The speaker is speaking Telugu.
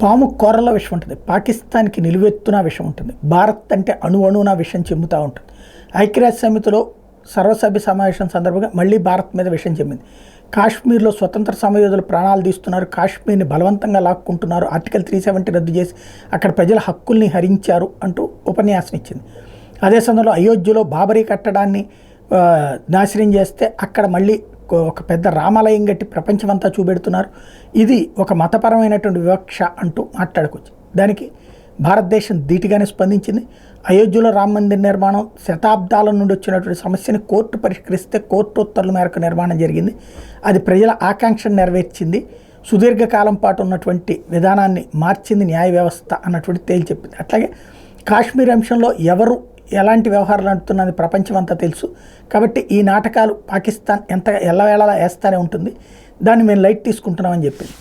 పాము కూరల విషయం ఉంటుంది, పాకిస్తాన్కి నిలువెత్తున విషయం ఉంటుంది, భారత్ అంటే అణువున విషయం చెమ్ముతూ ఉంటుంది. ఐక్యరాజ్య సమితిలో సర్వసభ్య సమావేశం సందర్భంగా మళ్ళీ భారత్ మీద విషయం చెమ్మింది. కాశ్మీర్లో స్వతంత్ర సమరయోధులు ప్రాణాలు తీస్తున్నారు, కాశ్మీర్ని బలవంతంగా లాక్కుంటున్నారు, ఆర్టికల్ 370 రద్దు చేసి అక్కడ ప్రజల హక్కుల్ని హరించారు అంటూ ఉపన్యాసం ఇచ్చింది. అదే సమయంలో అయోధ్యలో బాబరీ కట్టడాన్ని నాశనం చేస్తే అక్కడ మళ్ళీ ఒక పెద్ద రామాలయం గట్టి ప్రపంచమంతా చూపెడుతున్నారు, ఇది ఒక మతపరమైనటువంటి వివక్ష అంటూ మాట్లాడుకోవచ్చు. దానికి భారతదేశం ధీటుగానే స్పందించింది. అయోధ్యలో రామ మందిర నిర్మాణం శతాబ్దాల నుండి వచ్చినటువంటి సమస్యని కోర్టు పరిష్కరిస్తే కోర్టు ఉత్తర్వుల మేరకు నిర్మాణం జరిగింది, అది ప్రజల ఆకాంక్షను నెరవేర్చింది, సుదీర్ఘకాలం పాటు ఉన్నటువంటి విధానాన్ని మార్చింది న్యాయ వ్యవస్థ అన్నటువంటి తేల్చెప్పింది. అట్లాగే కాశ్మీర్ అంశంలో ఎవరు ఎలాంటి వ్యవహారాలు నడుపుతున్నది ప్రపంచం అంతా తెలుసు, కాబట్టి ఈ నాటకాలు పాకిస్తాన్ ఎల్లవేళలా వేస్తూనే ఉంటుంది, దాన్ని మేము లైట్ తీసుకుంటున్నామని చెప్పింది.